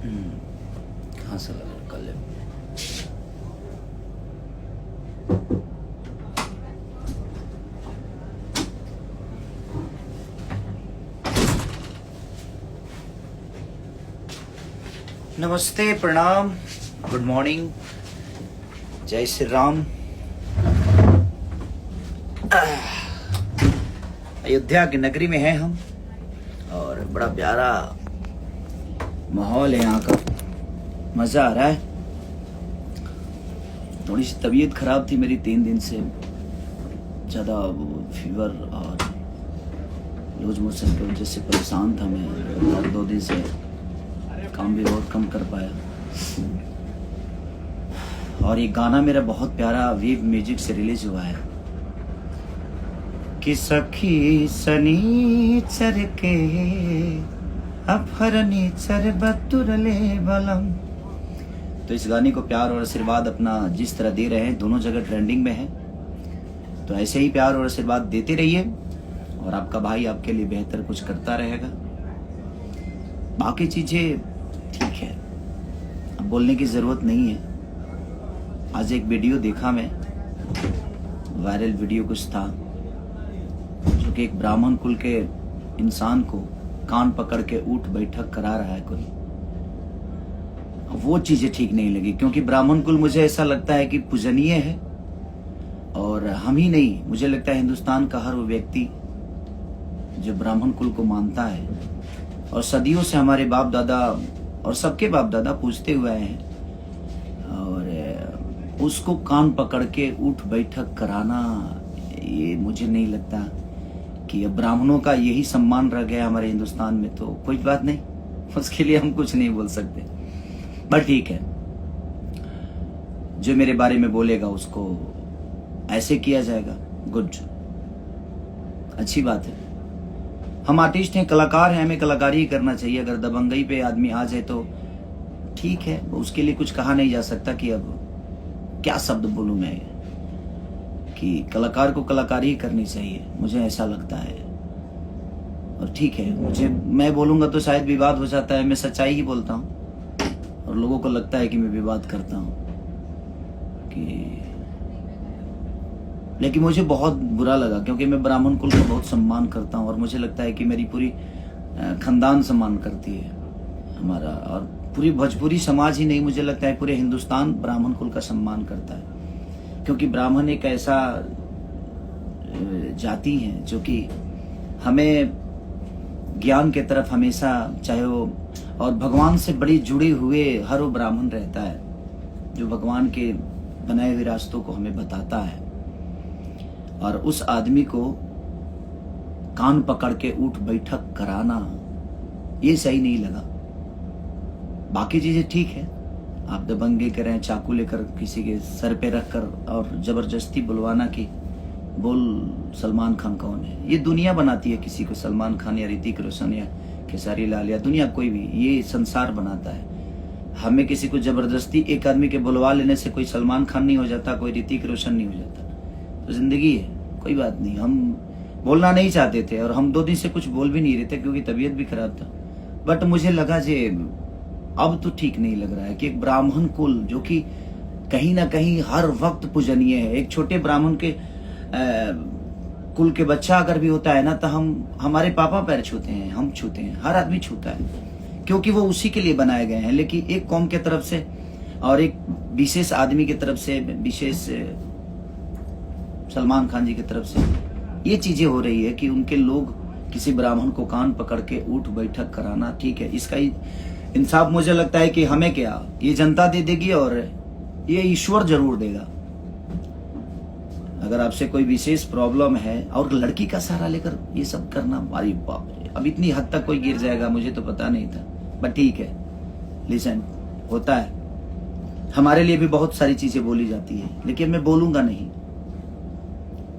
कहाँ से लगा कर ले। नमस्ते, प्रणाम, गुड मॉर्निंग, जय श्री राम। अयोध्या की नगरी में हैं हम और बड़ा प्यारा माहौल है यहाँ का, मज़ा आ रहा है। थोड़ी सी तबीयत खराब थी मेरी 3 दिन से, ज़्यादा फीवर और लूज मोशन की वजह से परेशान था मैं। 2 दिन से काम भी बहुत कम कर पाया। और ये गाना मेरा बहुत प्यारा वेव म्यूजिक से रिलीज हुआ है कि सखी सनीचर के अपहरणीचर बतुरले बलम। तो इस गाने को प्यार और आशीर्वाद अपना जिस तरह दे रहे हैं, दोनों जगह ट्रेंडिंग में है, तो ऐसे ही प्यार और आशीर्वाद देते रहिए और आपका भाई आपके लिए बेहतर कुछ करता रहेगा। बाकी चीजें ठीक है, अब बोलने की जरूरत नहीं है। आज एक वीडियो देखा मैं, वायरल वीडियो कुछ था, जो कि एक ब्राह्मण कुल के इंसान को कान पकड़ के उठ बैठक करा रहा है कोई। वो चीजें ठीक नहीं लगी, क्योंकि ब्राह्मण कुल मुझे ऐसा लगता है कि पूजनीय है। और हम ही नहीं, मुझे लगता है हिंदुस्तान का हर वो व्यक्ति जो ब्राह्मण कुल को मानता है और सदियों से हमारे बाप दादा और सबके बाप दादा पूछते हुए आए हैं, और उसको कान पकड़ के उठ बैठक कराना, ये मुझे नहीं लगता कि अब ब्राह्मणों का यही सम्मान रह गया हमारे हिंदुस्तान में। तो कोई बात नहीं, उसके लिए हम कुछ नहीं बोल सकते, बट ठीक है, जो मेरे बारे में बोलेगा उसको ऐसे किया जाएगा। गुड, अच्छी बात है। हम आर्टिस्ट हैं, कलाकार हैं, हमें कलाकारी ही करना चाहिए। अगर दबंगई पे आदमी आ जाए तो ठीक है, उसके लिए कुछ कहा नहीं जा सकता कि अब क्या शब्द बोलूं मैं, कि कलाकार को कलाकारी ही करनी चाहिए, मुझे ऐसा लगता है। और ठीक है, मैं बोलूंगा तो शायद विवाद हो जाता है, मैं सच्चाई ही बोलता हूं और लोगों को लगता है कि मैं विवाद करता हूं कि, लेकिन मुझे बहुत बुरा लगा, क्योंकि मैं ब्राह्मण कुल का बहुत सम्मान करता हूं और मुझे लगता है कि मेरी पूरी खानदान सम्मान करती है हमारा, और पूरी भोजपुरी समाज ही नहीं, मुझे लगता है पूरे हिंदुस्तान ब्राह्मण कुल का सम्मान करता है। क्योंकि ब्राह्मण एक ऐसा जाति है जो कि हमें ज्ञान के तरफ हमेशा, चाहे वो, और भगवान से बड़ी जुड़े हुए हर वो ब्राह्मण रहता है जो भगवान के बनाए हुए रास्तों को हमें बताता है। और उस आदमी को कान पकड़ के उठ बैठक कराना, ये सही नहीं लगा। बाकी चीजें ठीक है, आप दबंगे करें, चाकू लेकर किसी के सर पे रखकर और जबरदस्ती बुलवाना कि बोल सलमान खान कौन है। ये दुनिया बनाती है किसी को, सलमान खान या ऋतिक रोशन या खेसारी लाल या दुनिया कोई भी, ये संसार बनाता है। हमें किसी को जबरदस्ती एक आदमी के बुलवा लेने से कोई सलमान खान नहीं हो जाता, कोई ऋतिक रोशन नहीं हो जाता। तो जिंदगी है, कोई बात नहीं। हम बोलना नहीं चाहते थे और हम 2 दिन से कुछ बोल भी नहीं रहे थे क्योंकि तबीयत भी खराब था, बट मुझे लगा जे अब तो ठीक नहीं लग रहा है कि एक ब्राह्मण कुल जो कि कहीं ना कहीं हर वक्त पूजनीय है, एक छोटे ब्राह्मण के कुल के बच्चा अगर भी होता है ना, तो हम हमारे पापा पैर छूते हैं, हम छूते हैं, हर आदमी छूता है, क्योंकि वो उसी के लिए बनाए गए हैं। लेकिन एक कौम के तरफ से और एक विशेष आदमी की तरफ से, विशेष सलमान खान जी की तरफ से ये चीजें हो रही है कि उनके लोग किसी ब्राह्मण को कान पकड़ के उठ बैठक कराना, ठीक है, इसका इंसाफ मुझे लगता है कि हमें क्या, ये जनता दे देगी और ये ईश्वर जरूर देगा। अगर आपसे कोई विशेष प्रॉब्लम है और लड़की का सहारा लेकर ये सब करना, अरे बाप रे, अब इतनी हद तक कोई गिर जाएगा मुझे तो पता नहीं था, बट ठीक है, लिसन, होता है। हमारे लिए भी बहुत सारी चीजें बोली जाती है, लेकिन मैं बोलूंगा नहीं,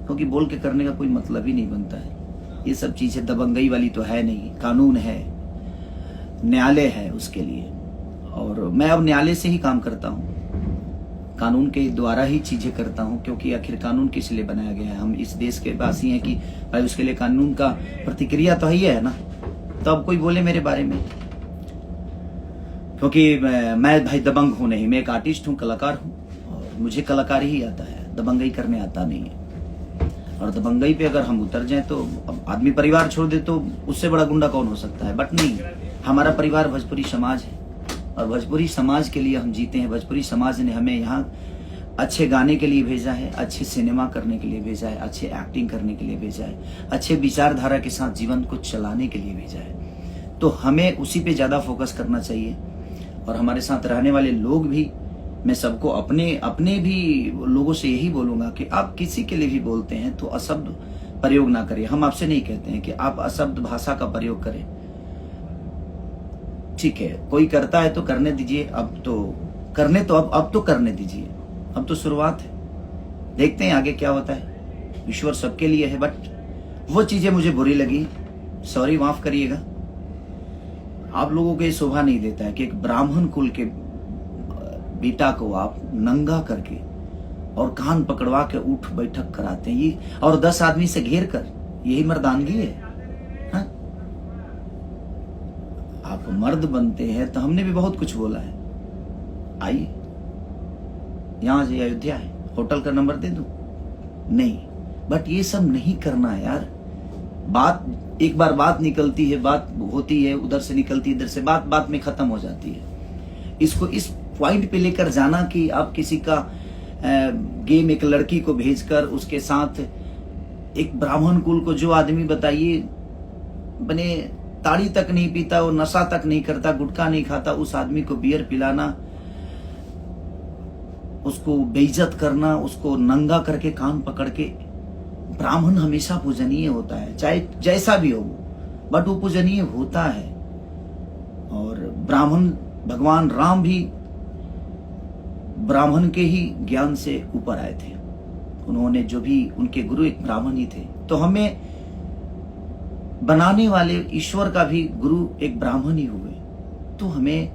क्योंकि बोल के करने का कोई मतलब ही नहीं बनता है। ये सब चीजें दबंगई वाली तो है नहीं, कानून है, न्यायालय है उसके लिए, और मैं अब न्यायालय से ही काम करता हूँ, कानून के द्वारा ही चीजें करता हूँ, क्योंकि आखिर कानून किस लिए बनाया गया है। हम इस देश के वासी हैं कि भाई उसके लिए कानून का प्रतिक्रिया तो ही है ना। तो अब कोई बोले मेरे बारे में, क्योंकि मैं भाई दबंग हूं नहीं, मैं एक आर्टिस्ट हूं, कलाकार हूं, और मुझे कलाकारी ही आता है, दबंगई करने आता नहीं है। और दबंगई पे अगर हम उतर जाएं तो अब आदमी परिवार छोड़ दे तो उससे बड़ा गुंडा कौन हो सकता है। बट नहीं, हमारा परिवार भोजपुरी समाज है और भोजपुरी समाज के लिए हम जीते हैं। भोजपुरी समाज ने हमें यहाँ अच्छे गाने के लिए भेजा है, अच्छे सिनेमा करने के लिए भेजा है, अच्छे एक्टिंग करने के लिए भेजा है, अच्छे विचारधारा के साथ जीवन को चलाने के लिए भेजा है। तो हमें उसी पे ज्यादा फोकस करना चाहिए। और हमारे साथ रहने वाले लोग भी, मैं सबको अपने भी लोगों से यही बोलूंगा कि आप किसी के लिए भी बोलते हैं तो अशब्द प्रयोग ना करें। हम आपसे नहीं कहते हैं कि आप अशब्द भाषा का प्रयोग करें, ठीक है, कोई करता है तो करने दीजिए। अब तो करने दीजिए, अब तो शुरुआत है, देखते हैं आगे क्या होता है। ईश्वर सबके लिए है। बट वो चीजें मुझे बुरी लगी, सॉरी, माफ करिएगा। आप लोगों को ये शोभा नहीं देता है कि एक ब्राह्मण कुल के बेटा को आप नंगा करके और कान पकड़वा के उठ बैठक कराते हैं, ये और 10 आदमी से घेर कर, यही मर्दानगी है? हा? आप मर्द बनते हैं तो हमने भी बहुत कुछ बोला है। आइए, यहां से अयोध्या है, होटल का नंबर दे दूं? नहीं, बट ये सब नहीं करना है यार। बात एक बार बात निकलती है, बात होती है, उधर से निकलती है, इधर से, बात में खत्म हो जाती है। इसको इस पॉइंट पे लेकर जाना कि आप किसी का गेम, एक लड़की को भेजकर उसके साथ एक ब्राह्मण कुल को, जो आदमी बताइए बने ताड़ी तक नहीं पीता, वो नशा तक नहीं करता, गुटखा नहीं खाता, उस आदमी को बियर पिलाना, उसको बेइज्जत करना, उसको नंगा करके कान पकड़ के। ब्राह्मण हमेशा पूजनीय होता है, चाहे जैसा भी हो वो, बट वो पूजनीय होता है। और ब्राह्मण, भगवान राम भी ब्राह्मण के ही ज्ञान से ऊपर आए थे। उन्होंने जो भी, उनके गुरु एक ब्राह्मण ही थे। तो हमें बनाने वाले ईश्वर का भी गुरु एक ब्राह्मण ही हुए। तो हमें,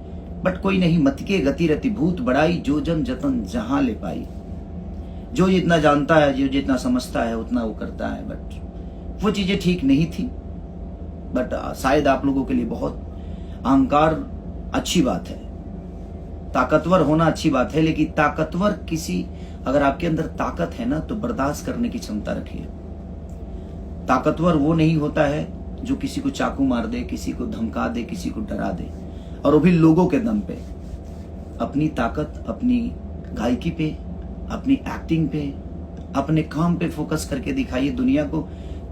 बट कोई नहीं, मत के गति रति भूत बड़ाई, जो जन जतन जहां ले पाई। जो जितना जानता है, जो जितना समझता है, उतना वो करता है। बट वो चीजें ठीक नहीं थी। बट शायद आप लोगों के लिए बहुत अहंकार अच्छी बात है, ताकतवर होना अच्छी बात है, लेकिन ताकतवर किसी, अगर आपके अंदर ताकत है ना, तो बर्दाश्त करने की क्षमता रखिए। ताकतवर वो नहीं होता है जो किसी को चाकू मार दे, किसी को धमका दे, किसी को डरा दे, और वो भी लोगों के दम पे। अपनी ताकत अपनी गायकी पे, अपनी एक्टिंग पे, अपने काम पे फोकस करके दिखाइए दुनिया को।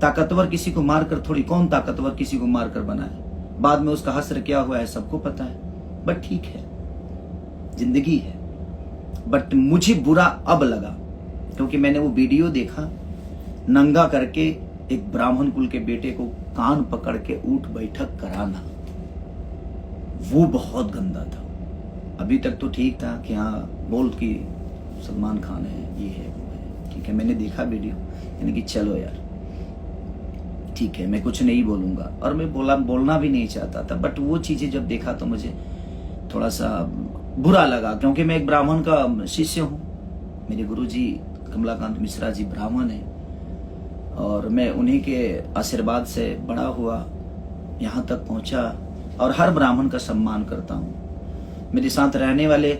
ताकतवर किसी को मारकर थोड़ी, कौन ताकतवर किसी को मारकर बनाए, बाद में उसका हश्र क्या हुआ है सबको पता है। बट ठीक है, जिंदगी है। बट मुझे बुरा अब लगा क्योंकि मैंने वो वीडियो देखा, नंगा करके एक ब्राह्मण कुल के बेटे को कान पकड़ के उठ बैठक कराना, वो बहुत गंदा था। अभी तक तो ठीक था कि हाँ बोल की सलमान खान है, ये है, वो है, ठीक है, मैंने देखा वीडियो, यानी कि चलो यार ठीक है, मैं कुछ नहीं बोलूंगा, और मैं बोलना भी नहीं चाहता था। बट वो चीजें जब देखा तो मुझे थोड़ा सा बुरा लगा, क्योंकि मैं एक ब्राह्मण का शिष्य हूँ। मेरे गुरुजी कमलाकांत मिश्रा जी ब्राह्मण हैं, और मैं उन्हीं के आशीर्वाद से बड़ा हुआ, यहाँ तक पहुंचा, और हर ब्राह्मण का सम्मान करता हूँ। मेरे साथ रहने वाले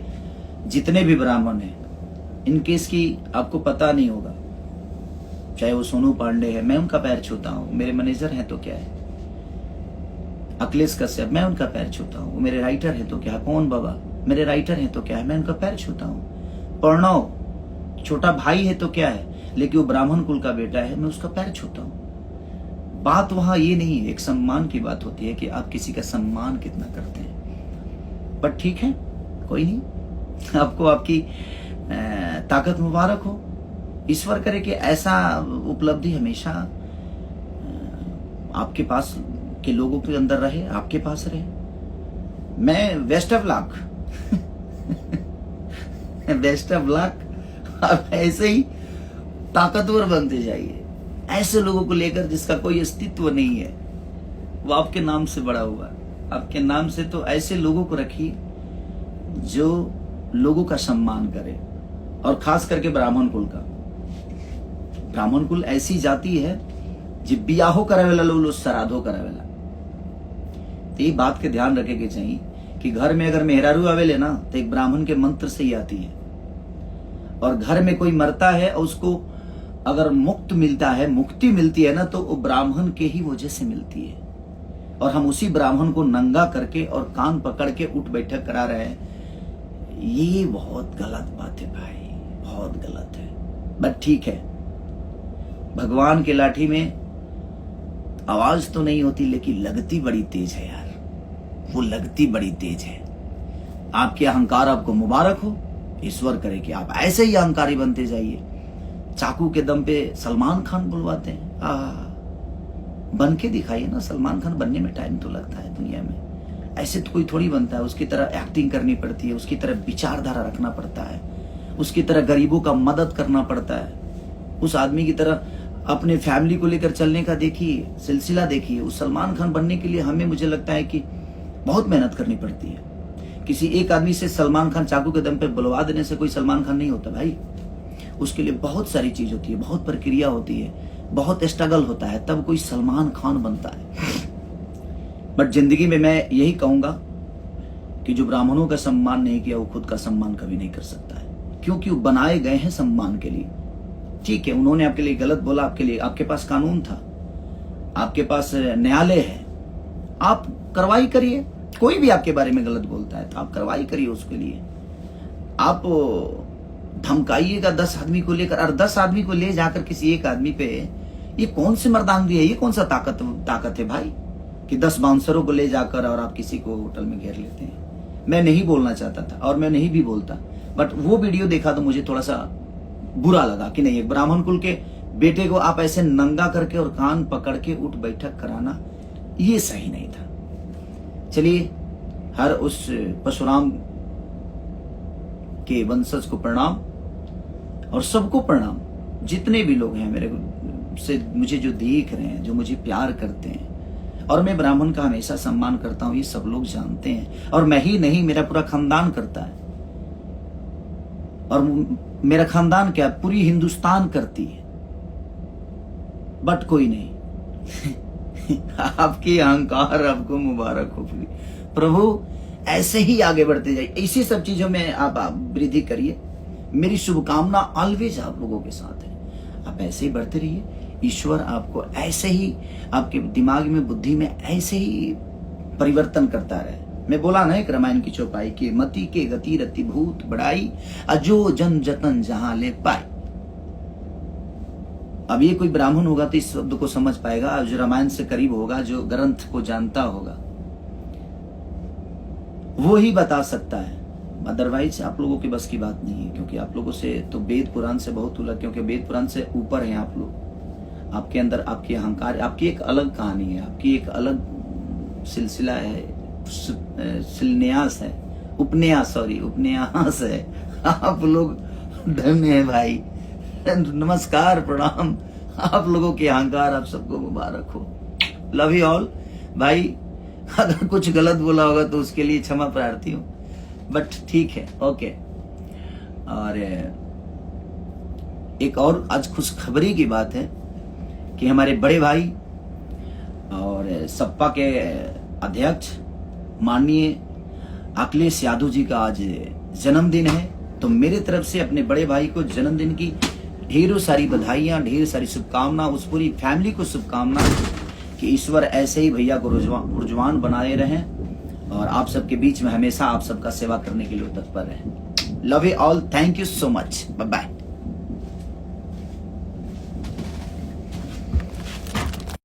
जितने भी ब्राह्मण हैं, इनके इसकी आपको पता नहीं होगा, चाहे वो सोनू पांडे है, मैं उनका पैर छूता हूँ। मेरे मैनेजर हैं तो क्या है, अखिलेश कश्यप, मैं उनका पैर छूता हूँ। मेरे राइटर हैं तो क्या है, पवन बाबा मेरे राइटर हैं तो क्या है, मैं उनका पैर छूता हूँ। प्रणव छोटा भाई है तो क्या है, लेकिन वो ब्राह्मण कुल का बेटा है, मैं उसका पैर छूता हूँ। बात वहां ये नहीं है, एक सम्मान की बात होती है कि आप किसी का सम्मान कितना करते हैं। पर ठीक है, कोई नहीं, आपको आपकी ताकत मुबारक हो। ईश्वर करे कि ऐसा उपलब्धि हमेशा आपके पास के लोगों के अंदर रहे, आपके पास रहे। मैं best of luck best of luck. आप ऐसे ही ताकतवर बनते जाइए, ऐसे लोगों को लेकर जिसका कोई अस्तित्व नहीं है, वो आपके नाम से बड़ा हुआ, आपके नाम से। तो ऐसे लोगों को रखिए जो लोगों का सम्मान करे, और खास करके ब्राह्मण कुल का। ब्राह्मण कुल ऐसी जाति है जो बियाहो करावेला लोग श्राद्धो करावेला। तो ये बात के ध्यान रखे के चाहिए कि घर में अगर मेहरारू आवेले ना तो एक ब्राह्मण के मंत्र से ही आती है, और घर में कोई मरता है और उसको अगर मुक्त मिलता है, मुक्ति मिलती है ना, तो वो ब्राह्मण के ही वजह से मिलती है। और हम उसी ब्राह्मण को नंगा करके और कान पकड़ के उठ बैठक करा रहे हैं, ये बहुत गलत बात है भाई, बहुत गलत है। बट ठीक है, भगवान के लाठी में आवाज तो नहीं होती लेकिन लगती बड़ी तेज है यार, वो लगती बड़ी तेज है। आपके अहंकार आपको मुबारक हो, ईश्वर करे कि आप ऐसे ही अहंकारी बनते जाइए। चाकू के दम पे सलमान खान बुलवाते हैं, बन के दिखाइए ना। सलमान खान बनने में टाइम तो लगता है दुनिया में, ऐसे तो कोई थोड़ी बनता है। उसकी तरह एक्टिंग करनी पड़ती है, उसकी तरह विचारधारा रखना पड़ता है, उसकी तरह गरीबों का मदद करना पड़ता है, उस आदमी की तरह अपने फैमिली को लेकर चलने का देखिए, सिलसिला देखिए। उस सलमान खान बनने के लिए हमें, मुझे लगता है कि बहुत मेहनत करनी पड़ती है। किसी एक आदमी से सलमान खान चाकू के दम पे बुलवा देने से कोई सलमान खान नहीं होता भाई। उसके लिए बहुत सारी चीज होती है, बहुत प्रक्रिया होती है, बहुत स्ट्रगल होता है, तब कोई सलमान खान बनता है। बट जिंदगी में मैं यही कहूंगा कि जो ब्राह्मणों का सम्मान नहीं किया वो खुद का सम्मान कभी नहीं कर सकता है, क्योंकि वो बनाए गए हैं सम्मान के लिए। ठीक है, उन्होंने आपके लिए गलत बोला, आपके लिए, आपके पास कानून था, आपके पास न्यायालय है, आप कार्रवाई करिए। कोई भी आपके बारे में गलत बोलता है तो आप कार्रवाई करिए उसके लिए। आप धमकाइएगा 10 आदमी को लेकर, और 10 आदमी को ले जाकर किसी एक आदमी पे, ये कौन सी मर्दानगी है, ये कौन सा ताकत है भाई कि 10 बाउंसरों को ले जाकर और आप किसी को होटल में घेर लेते हैं। मैं नहीं बोलना चाहता था और मैं नहीं भी बोलता, बट वो वीडियो देखा तो मुझे थोड़ा सा बुरा लगा कि नहीं, एक ब्राह्मण कुल के बेटे को आप ऐसे नंगा करके और कान पकड़ के उठ बैठक कराना, ये सही नहीं था। चलिए, हर उस परशुराम के वंशज को प्रणाम और सबको प्रणाम, जितने भी लोग हैं मेरे से, मुझे जो देख रहे हैं, जो मुझे प्यार करते हैं। और मैं ब्राह्मण का हमेशा सम्मान करता हूं, ये सब लोग जानते हैं। और मैं ही नहीं, मेरा पूरा खानदान करता है, और मेरा खानदान क्या, पूरी हिंदुस्तान करती है। बट कोई नहीं आपकी अहंकार आपको मुबारक हो प्रभु, ऐसे ही आगे बढ़ते जाइए, इसी सब चीजों में आप वृद्धि करिए। मेरी शुभकामना ऑलवेज आप लोगों के साथ है, आप ऐसे ही बढ़ते रहिए। ईश्वर आपको ऐसे ही, आपके दिमाग में, बुद्धि में ऐसे ही परिवर्तन करता रहे। मैं बोला ना एक रामायण की चौपाई की, मति के गति रति भूत बढ़ाई, अजो जन जतन जहां ले पाई। अब ये कोई ब्राह्मण होगा तो इस शब्द को समझ पाएगा, जो रामायण से करीब होगा, जो ग्रंथ को जानता होगा, वो ही बता सकता है। अदरवाइज आप लोगों की बस की बात नहीं है, क्योंकि आप लोगों से तो वेद पुराण से बहुत उलझ, क्योंकि वेद पुराण से ऊपर हैं आप लोग। आपके अंदर आपकी अहंकार, आपकी एक अलग कहानी है, आपकी एक अलग सिलसिला है, शिलन्यास है, उपन्यास है। आप लोग धन्य है भाई, नमस्कार, प्रणाम। आप लोगों के अहंकार आप सबको मुबारक हो। लव यू ऑल भाई। अगर कुछ गलत बोला होगा तो उसके लिए क्षमा प्रार्थी हूं, बट ठीक है, ओके। और एक और आज खुशखबरी की बात है कि हमारे बड़े भाई और सपा के अध्यक्ष माननीय अखिलेश यादव जी का आज जन्मदिन है। तो मेरे तरफ से अपने बड़े भाई को जन्मदिन की ढेरों सारी बधाइयां, ढेर सारी शुभकामना, उस पूरी फैमिली को शुभकामना कि ईश्वर ऐसे ही भैया को रुजवान बनाए रहें और आप सबके बीच में हमेशा आप सबका सेवा करने के लिए तत्पर रहें। Love you all, thank you so much, bye bye.